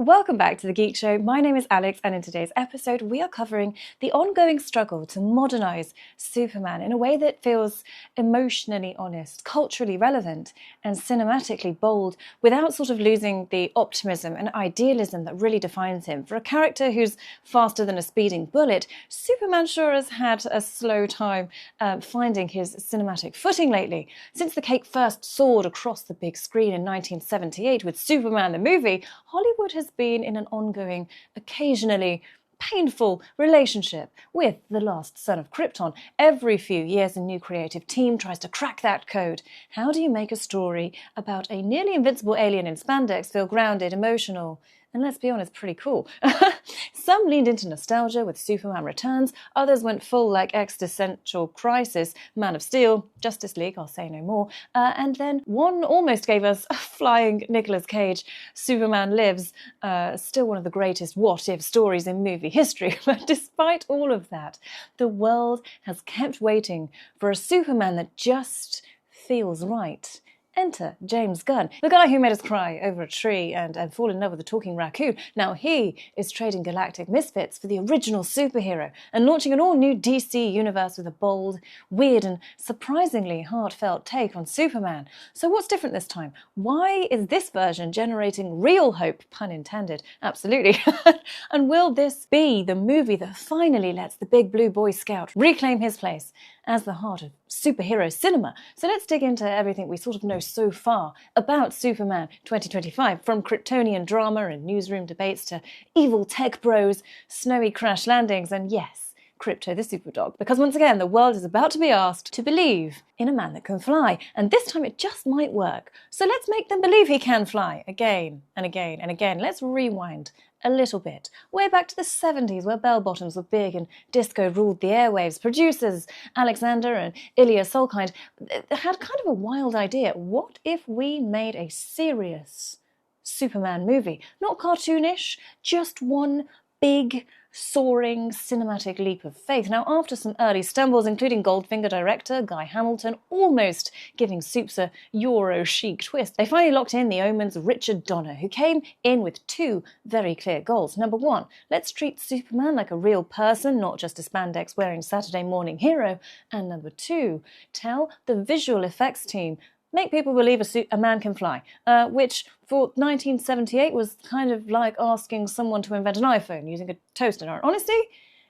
Welcome back to The Geek Show. My name is Alex, and in today's episode we are covering the ongoing struggle to modernise Superman in a way that feels emotionally honest, culturally relevant, and cinematically bold without sort of losing the optimism and idealism that really defines him. For a character who's faster than a speeding bullet, Superman sure has had a slow time finding his cinematic footing lately. Since the cake first soared across the big screen in 1978 with Superman the movie, Hollywood has been in an ongoing, occasionally painful relationship with the last son of Krypton. Every few years a new creative team tries to crack that code. How do you make a story about a nearly invincible alien in spandex feel grounded, emotional, and let's be honest, pretty cool? Some leaned into nostalgia with Superman Returns, others went full like existential crisis, Man of Steel, Justice League, I'll say no more, and then one almost gave us a flying Nicolas Cage, Superman Lives, still one of the greatest what-if stories in movie history. But despite all of that, the world has kept waiting for a Superman that just feels right. Enter James Gunn, the guy who made us cry over a tree and fall in love with a talking raccoon. Now he is trading galactic misfits for the original superhero and launching an all-new DC universe with a bold, weird and surprisingly heartfelt take on Superman. So what's different this time? Why is this version generating real hope, pun intended? Absolutely. And will this be the movie that finally lets the big blue Boy Scout reclaim his place as the heart of superhero cinema? So let's dig into everything we sort of know so far about Superman 2025, from Kryptonian drama and newsroom debates to evil tech bros, snowy crash landings, and yes, Krypto the Superdog. Because once again, the world is about to be asked to believe in a man that can fly, and this time it just might work. So let's make them believe he can fly again and again and again. Let's rewind a little bit, way back to the 70s, where bell-bottoms were big and disco ruled the airwaves. Producers Alexander and Ilya Solkind had kind of a wild idea. What if we made a serious Superman movie? Not cartoonish, just one big, soaring cinematic leap of faith. Now, after some early stumbles, including Goldfinger director Guy Hamilton almost giving Supes a Euro-chic twist, they finally locked in the Omen's Richard Donner, who came in with two very clear goals. Number one, let's treat Superman like a real person, not just a spandex-wearing Saturday morning hero. And number two, tell the visual effects team, make people believe a man can fly, which for 1978 was kind of like asking someone to invent an iPhone using a toaster. And honestly,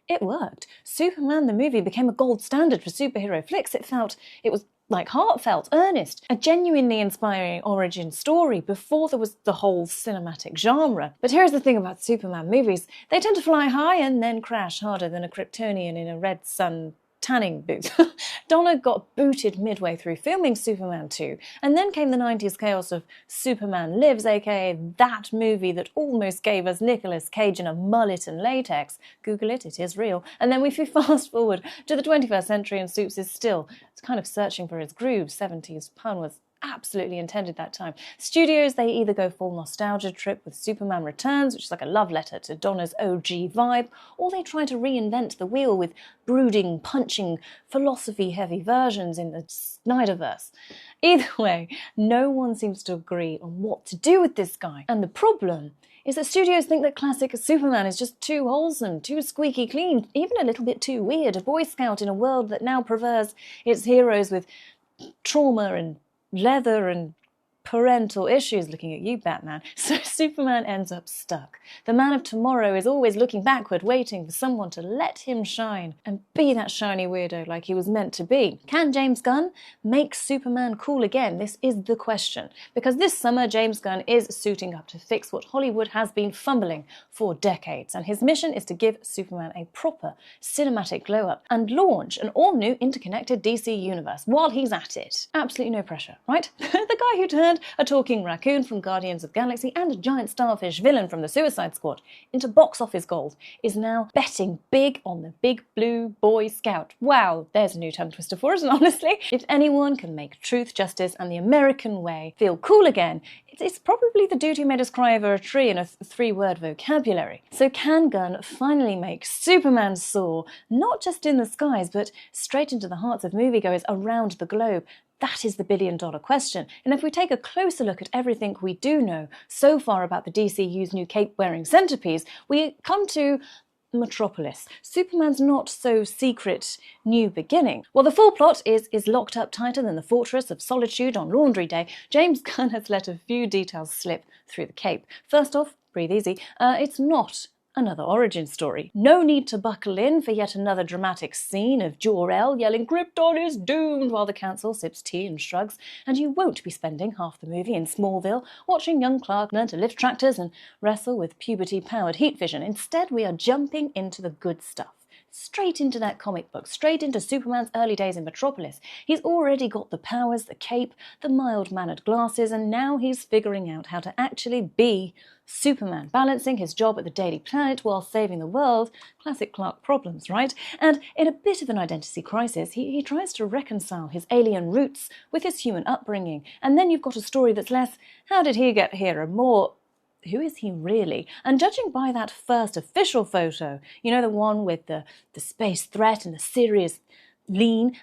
it worked. Superman the movie became a gold standard for superhero flicks. It was like heartfelt, earnest, a genuinely inspiring origin story before there was the whole cinematic genre. But here's the thing about Superman movies. They tend to fly high and then crash harder than a Kryptonian in a red sun tanning booth. Donner got booted midway through filming Superman 2, and then came the 90s chaos of Superman Lives, aka that movie that almost gave us Nicolas Cage in a mullet and latex. Google it, it is real. And then we fast forward to the 21st century and Supes is still kind of searching for his groove. 70s pun was absolutely intended that time. Studios, they either go full nostalgia trip with Superman Returns, which is like a love letter to Donner's OG vibe, or they try to reinvent the wheel with brooding, punching, philosophy-heavy versions in the Snyderverse. Either way, no one seems to agree on what to do with this guy. And the problem is that studios think that classic Superman is just too wholesome, too squeaky clean, even a little bit too weird, a Boy Scout in a world that now prefers its heroes with trauma and leather and parental issues. Looking at you, Batman. So Superman ends up stuck. The man of tomorrow is always looking backward, waiting for someone to let him shine and be that shiny weirdo like he was meant to be. Can James Gunn make Superman cool again? This is the question. Because this summer, James Gunn is suiting up to fix what Hollywood has been fumbling for decades. And his mission is to give Superman a proper cinematic glow-up and launch an all-new interconnected DC universe while he's at it. Absolutely no pressure, right? The guy who turned a talking raccoon from Guardians of the Galaxy and a giant starfish villain from the Suicide Squad into box office gold is now betting big on the big blue Boy Scout. Wow, there's a new tongue twister for us, and honestly, if anyone can make truth, justice and the American way feel cool again, it's probably the dude who made us cry over a tree in a three-word vocabulary. So can Gunn finally make Superman soar, not just in the skies, but straight into the hearts of moviegoers around the globe? That is the billion-dollar question. And if we take a closer look at everything we do know so far about the DCU's new cape-wearing centerpiece, we come to Metropolis, Superman's not-so-secret new beginning. While the full plot is locked up tighter than the Fortress of Solitude on Laundry Day, James Gunn has let a few details slip through the cape. First off, breathe easy, it's not another origin story. No need to buckle in for yet another dramatic scene of Jor-El yelling "Krypton is doomed" while the council sips tea and shrugs, and you won't be spending half the movie in Smallville watching young Clark learn to lift tractors and wrestle with puberty-powered heat vision. Instead, we are jumping into the good stuff. Straight into that comic book, straight into Superman's early days in Metropolis. He's already got the powers, the cape, the mild-mannered glasses, and now he's figuring out how to actually be Superman, balancing his job at the Daily Planet while saving the world. Classic Clark problems, right? And in a bit of an identity crisis, he tries to reconcile his alien roots with his human upbringing. And then you've got a story that's less, how did he get here, and more, who is he really? And judging by that first official photo, you know, the one with the space threat and the serious lean,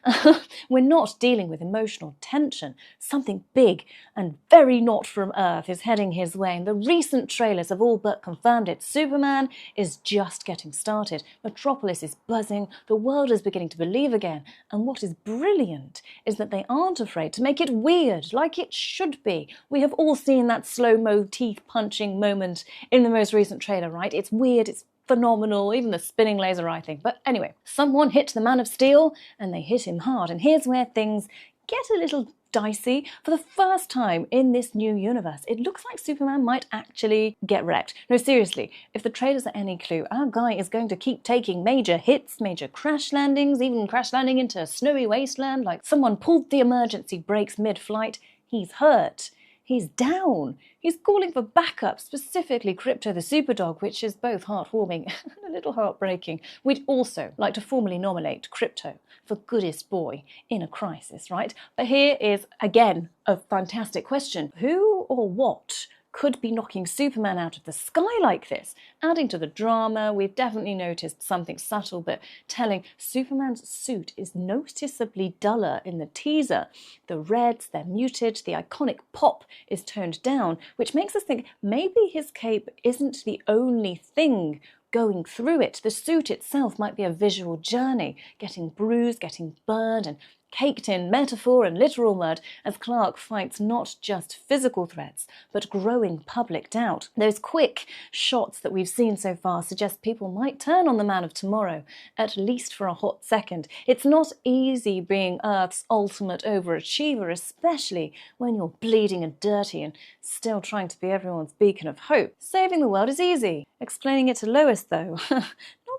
we're not dealing with emotional tension. Something big and very not from Earth is heading his way, and the recent trailers have all but confirmed it. Superman is just getting started. Metropolis is buzzing, the world is beginning to believe again, and what is brilliant is that they aren't afraid to make it weird, like it should be. We have all seen that slow-mo teeth-punching moment in the most recent trailer, right? It's weird, it's phenomenal, even the spinning laser, I think. But anyway, someone hit the Man of Steel, and they hit him hard. And here's where things get a little dicey. For the first time in this new universe, it looks like Superman might actually get wrecked. No, seriously, if the trailers are any clue, our guy is going to keep taking major hits, major crash landings, even crash landing into a snowy wasteland, like someone pulled the emergency brakes mid-flight. He's hurt. He's down. He's calling for backup, specifically Krypto the Superdog, which is both heartwarming and a little heartbreaking. We'd also like to formally nominate Krypto for Goodest Boy in a crisis, right? But here is, again, a fantastic question. Who or what could be knocking Superman out of the sky like this? Adding to the drama, we've definitely noticed something subtle but telling. Superman's suit is noticeably duller in the teaser. The reds, they're muted, the iconic pop is toned down, which makes us think maybe his cape isn't the only thing going through it. The suit itself might be a visual journey, getting bruised, getting burned, and caked in metaphor and literal mud as Clark fights not just physical threats, but growing public doubt. Those quick shots that we've seen so far suggest people might turn on the Man of Tomorrow, at least for a hot second. It's not easy being Earth's ultimate overachiever, especially when you're bleeding and dirty and still trying to be everyone's beacon of hope. Saving the world is easy. Explaining it to Lois, though,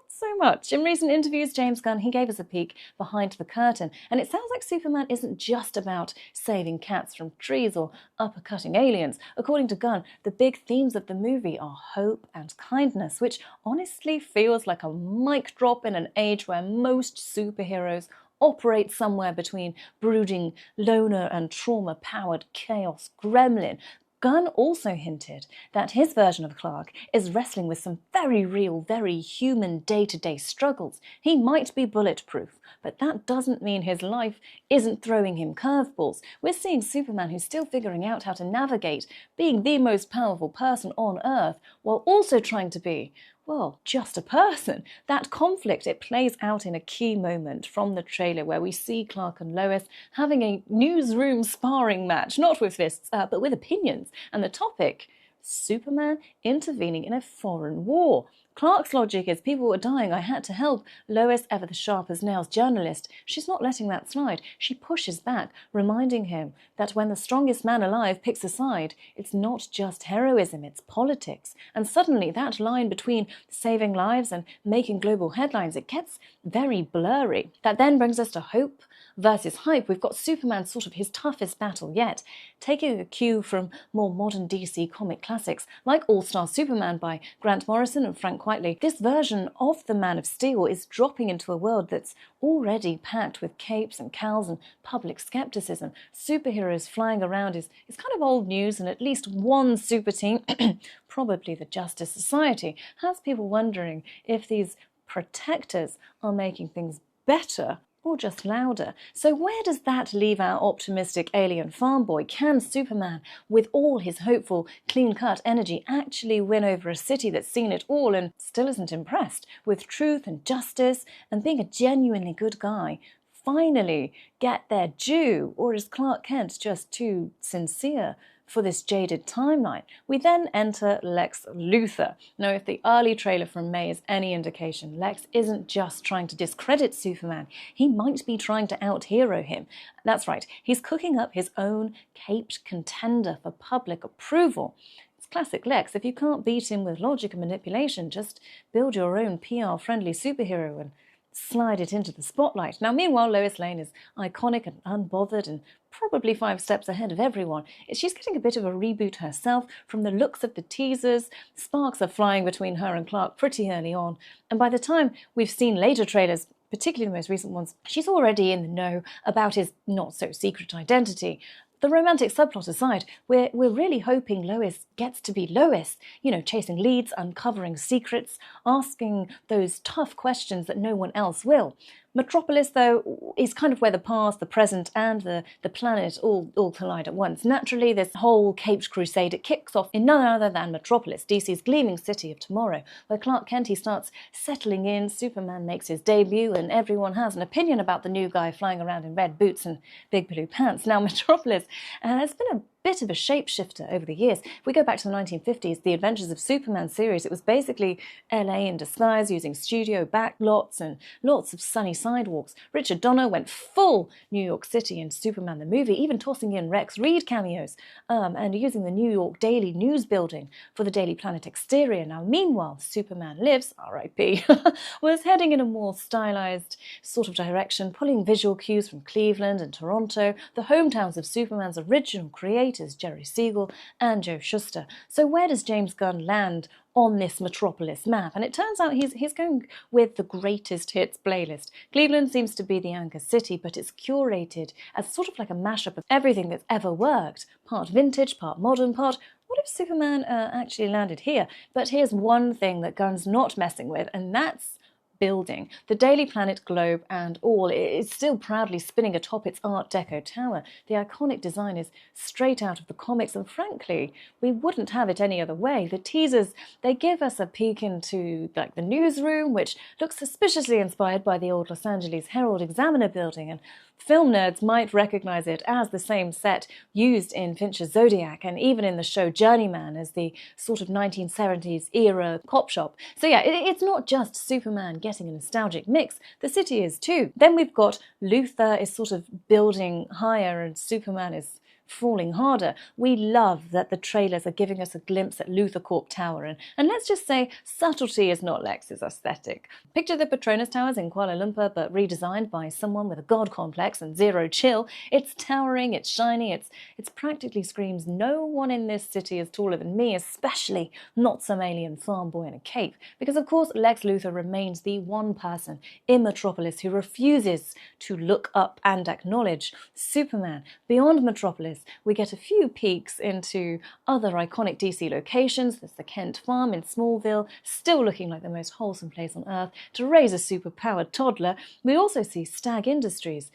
so much. In recent interviews, James Gunn, he gave us a peek behind the curtain, and it sounds like Superman isn't just about saving cats from trees or uppercutting aliens. According to Gunn, the big themes of the movie are hope and kindness, which honestly feels like a mic drop in an age where most superheroes operate somewhere between brooding loner and trauma-powered chaos gremlin. Gunn also hinted that his version of Clark is wrestling with some very real, very human day-to-day struggles. He might be bulletproof, but that doesn't mean his life isn't throwing him curveballs. We're seeing Superman who's still figuring out how to navigate being the most powerful person on Earth while also trying to be, well, just a person. That conflict, it plays out in a key moment from the trailer where we see Clark and Lois having a newsroom sparring match, not with fists, but with opinions. And the topic, Superman intervening in a foreign war. Clark's logic is people were dying, I had to help. Lois, ever the sharp-as-nails journalist, she's not letting that slide. She pushes back, reminding him that when the strongest man alive picks a side, it's not just heroism, it's politics. And suddenly that line between saving lives and making global headlines, it gets very blurry. That then brings us to hope versus hype. We've got Superman sort of his toughest battle yet, taking a cue from more modern DC comic classics like All-Star Superman by Grant Morrison and Frank Quitely. This version of the Man of Steel is dropping into a world that's already packed with capes and cowls and public skepticism. Superheroes flying around is kind of old news, and at least one super team, probably the Justice Society, has people wondering if these protectors are making things better or just louder. So where does that leave our optimistic alien farm boy? Can Superman, with all his hopeful, clean-cut energy, actually win over a city that's seen it all and still isn't impressed with truth and justice and being a genuinely good guy? Finally get their due, or is Clark Kent just too sincere for this jaded timeline? We then enter Lex Luthor. Now, if the early trailer from May is any indication, Lex isn't just trying to discredit Superman, he might be trying to out-hero him. That's right, he's cooking up his own caped contender for public approval. It's classic Lex. If you can't beat him with logic and manipulation, just build your own PR-friendly superhero and slide it into the spotlight. Now, meanwhile, Lois Lane is iconic and unbothered and probably 5 steps ahead of everyone. She's getting a bit of a reboot herself. From the looks of the teasers, sparks are flying between her and Clark pretty early on. And by the time we've seen later trailers, particularly the most recent ones, she's already in the know about his not-so-secret identity. The romantic subplot aside, we're really hoping Lois gets to be Lois, chasing leads, uncovering secrets, asking those tough questions that no one else will. Metropolis, though, is kind of where the past, the present, and the planet all collide at once. Naturally, this whole caped crusade, it kicks off in none other than Metropolis, DC's gleaming city of tomorrow, where Clark Kent, he starts settling in, Superman makes his debut, and everyone has an opinion about the new guy flying around in red boots and big blue pants. Now, Metropolis has been a bit of a shapeshifter over the years. If we go back to the 1950s, the Adventures of Superman series, it was basically LA in disguise, using studio backlots and lots of sunny sidewalks. Richard Donner went full New York City in Superman the movie, even tossing in Rex Reed cameos, and using the New York Daily News building for the Daily Planet exterior. Now, meanwhile, Superman Lives, R.I.P., was heading in a more stylized sort of direction, pulling visual cues from Cleveland and Toronto, the hometowns of Superman's original creators, Jerry Siegel and Joe Shuster. So where does James Gunn land on this Metropolis map? And it turns out he's going with the greatest hits playlist. Cleveland seems to be the anchor city, but it's curated as sort of like a mashup of everything that's ever worked. Part vintage, part modern, part what if Superman actually landed here? But here's one thing that Gunn's not messing with, and that's building. The Daily Planet globe and all is still proudly spinning atop its Art Deco tower. The iconic design is straight out of the comics, and frankly, we wouldn't have it any other way. The teasers, they give us a peek into the newsroom, which looks suspiciously inspired by the old Los Angeles Herald-Examiner building, and film nerds might recognize it as the same set used in Fincher's Zodiac and even in the show Journeyman as the sort of 1970s era cop shop. So yeah, it's not just Superman getting a nostalgic mix, the city is too. Then we've got Luthor is sort of building higher and Superman is falling harder. We love that the trailers are giving us a glimpse at Luthor Corp Tower, and let's just say subtlety is not Lex's aesthetic. Picture the Petronas Towers in Kuala Lumpur, but redesigned by someone with a god complex and zero chill. It's towering, it's shiny, it practically screams, no one in this city is taller than me, especially not some alien farm boy in a cape. Because of course Lex Luthor remains the one person in Metropolis who refuses to look up and acknowledge Superman. Beyond Metropolis, we get a few peeks into other iconic DC locations. There's the Kent farm in Smallville, still looking like the most wholesome place on earth to raise a superpowered toddler. We also see Stag Industries,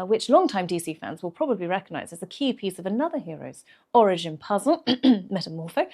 which longtime DC fans will probably recognise as a key piece of another hero's origin puzzle, Metamorpho.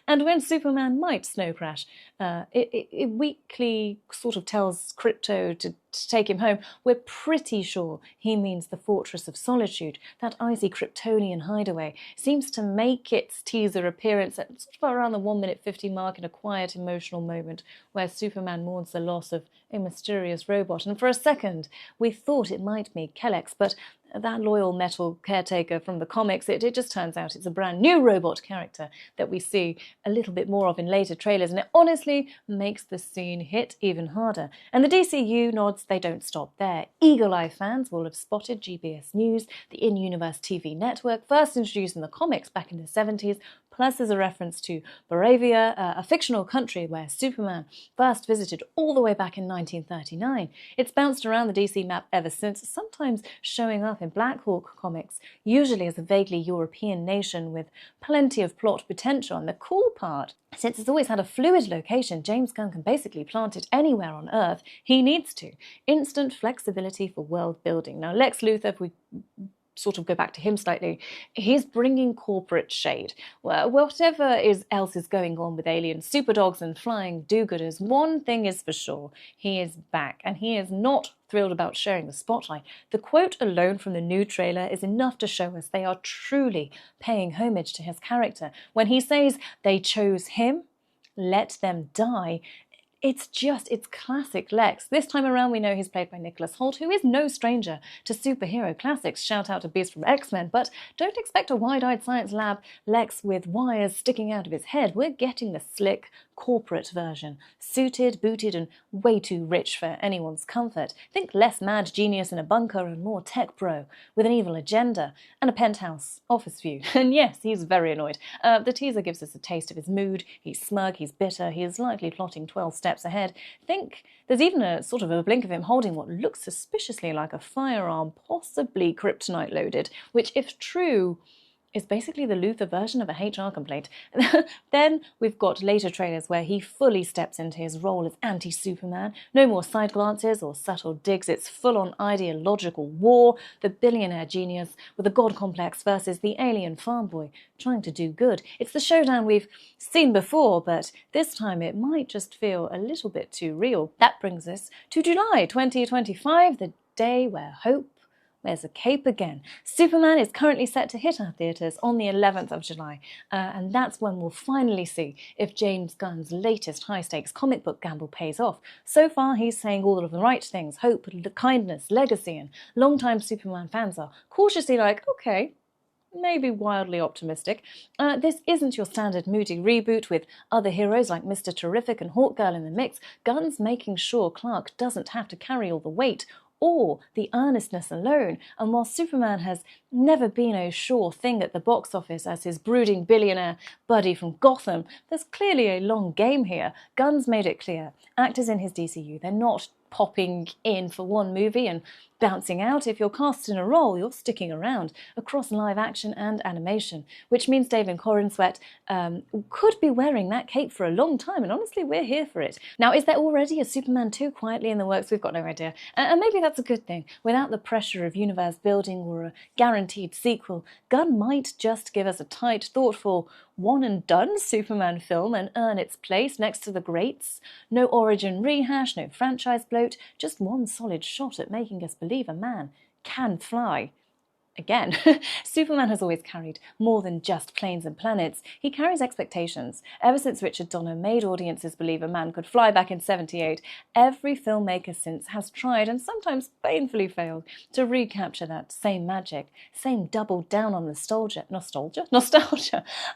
And when Superman might snow crash, it weakly sort of tells Krypto to take him home. We're pretty sure he means the Fortress of Solitude. That icy Kryptonian hideaway seems to make its teaser appearance at sort of around the 1:50 mark in a quiet emotional moment where Superman mourns the loss of a mysterious robot. And for a second we thought it might be Kellex, but that loyal metal caretaker from the comics, it just turns out it's a brand new robot character that we see a little bit more of in later trailers, and it honestly makes the scene hit even harder. And the DCU nods, they don't stop there. Eagle-eye fans will have spotted GBS News, the in-universe TV network, first introduced in the comics back in the 70s, Plus is a reference to Boravia, a fictional country where Superman first visited all the way back in 1939. It's bounced around the DC map ever since, sometimes showing up in Black Hawk comics, usually as a vaguely European nation with plenty of plot potential. And the cool part, since it's always had a fluid location, James Gunn can basically plant it anywhere on Earth he needs to. Instant flexibility for world building. Now, Lex Luthor, if we sort of go back to him slightly, he's bringing corporate shade. Well, whatever else is going on with alien superdogs and flying do-gooders, one thing is for sure, he is back, and he is not thrilled about sharing the spotlight. The quote alone from the new trailer is enough to show us they are truly paying homage to his character. When he says they chose him, let them die, it's classic Lex. This time around, we know he's played by Nicholas Hoult, who is no stranger to superhero classics. Shout out to Beast from X-Men, but don't expect a wide-eyed science lab Lex with wires sticking out of his head. We're getting the slick, corporate version. Suited, booted, and way too rich for anyone's comfort. Think less mad genius in a bunker and more tech bro with an evil agenda and a penthouse office view. And yes, he's very annoyed. The teaser gives us a taste of his mood. He's smug, he's bitter, he is likely plotting 12 steps ahead. Think there's even a sort of a blink of him holding what looks suspiciously like a firearm, possibly kryptonite loaded, which, if true, is basically the Luthor version of a HR complaint. Then we've got later trailers where he fully steps into his role as anti-Superman. No more side glances or subtle digs. It's full-on ideological war. The billionaire genius with a god complex versus the alien farm boy trying to do good. It's the showdown we've seen before, but this time it might just feel a little bit too real. That brings us to July 2025, the day where hope wears a cape again. Superman is currently set to hit our theatres on the 11th of July, and that's when we'll finally see if James Gunn's latest high-stakes comic book gamble pays off. So far, he's saying all of the right things: hope, kindness, legacy, and long-time Superman fans are cautiously like, okay, maybe wildly optimistic. This isn't your standard moody reboot with other heroes like Mr. Terrific and Hawkgirl in the mix. Gunn's making sure Clark doesn't have to carry all the weight or the earnestness alone. And while Superman has never been a sure thing at the box office as his brooding billionaire buddy from Gotham, there's clearly a long game here. Gunn's made it clear. Actors in his DCU, they're not popping in for one movie and bouncing out. If you're cast in a role, you're sticking around across live action and animation, which means David Corenswet could be wearing that cape for a long time, and honestly, we're here for it. Now, is there already a Superman 2 quietly in the works? We've got no idea, and maybe that's a good thing. Without the pressure of universe building or a guaranteed sequel, Gunn might just give us a tight, thoughtful, one-and-done Superman film and earn its place next to the greats. No origin rehash, no franchise bloat, just one solid shot at making us believe a man can fly. Again, Superman has always carried more than just planes and planets. He carries expectations. Ever since Richard Donner made audiences believe a man could fly back in '78, every filmmaker since has tried, and sometimes painfully failed, to recapture that same magic, same double down on nostalgia.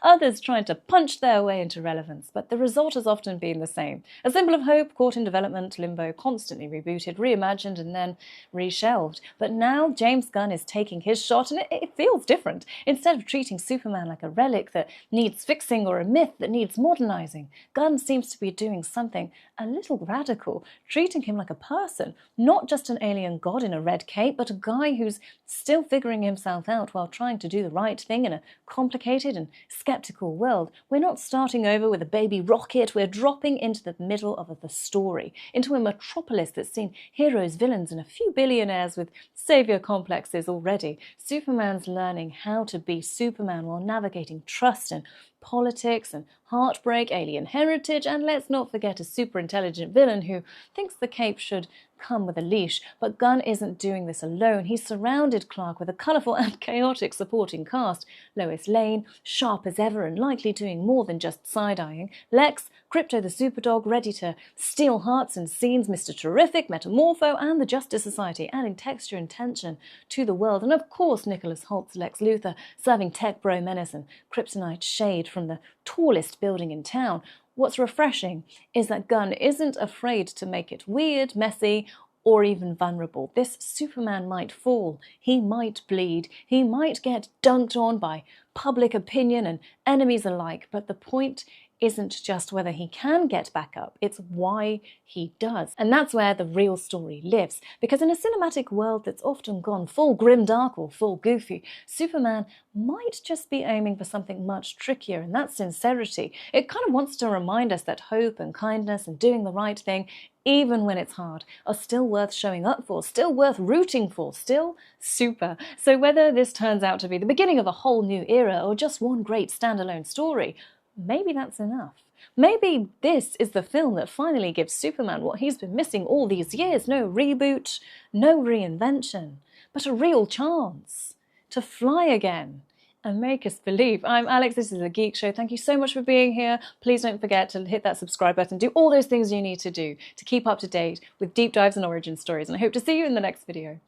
Others tried to punch their way into relevance, but the result has often been the same. A symbol of hope, caught in development limbo, constantly rebooted, reimagined, and then reshelved. But now James Gunn is taking his shot, and it feels different. Instead of treating Superman like a relic that needs fixing or a myth that needs modernizing, Gunn seems to be doing something a little radical, treating him like a person, not just an alien god in a red cape, but a guy who's still figuring himself out while trying to do the right thing in a complicated and skeptical world. We're not starting over with a baby rocket, we're dropping into the middle of the story, into a metropolis that's seen heroes, villains, and a few billionaires with savior complexes already. Superman's learning how to be Superman while navigating trust and politics and heartbreak, alien heritage, and let's not forget a super intelligent villain who thinks the cape should come with a leash. But Gunn isn't doing this alone. He's surrounded Clark with a colourful and chaotic supporting cast. Lois Lane, sharp as ever and likely doing more than just side-eyeing. Lex, Crypto the Superdog, ready to steal hearts and scenes. Mr. Terrific, Metamorpho, and the Justice Society, adding texture and tension to the world. And of course, Nicholas Holt's Lex Luthor, serving tech bro menace and kryptonite shade from the tallest building in town. What's refreshing is that Gunn isn't afraid to make it weird, messy, or even vulnerable. This Superman might fall, he might bleed, he might get dunked on by public opinion and enemies alike, but the point isn't just whether he can get back up, it's why he does. And that's where the real story lives. Because in a cinematic world that's often gone full grimdark or full goofy, Superman might just be aiming for something much trickier, and that's sincerity. It kind of wants to remind us that hope and kindness and doing the right thing, even when it's hard, are still worth showing up for, still worth rooting for, still super. So whether this turns out to be the beginning of a whole new era or just one great standalone story, maybe that's enough. Maybe this is the film that finally gives Superman what he's been missing all these years. No reboot, no reinvention, but a real chance to fly again and make us believe. I'm Alex, this is The Geek Show. Thank you so much for being here. Please don't forget to hit that subscribe button, do all those things you need to do to keep up to date with deep dives and origin stories, and I hope to see you in the next video.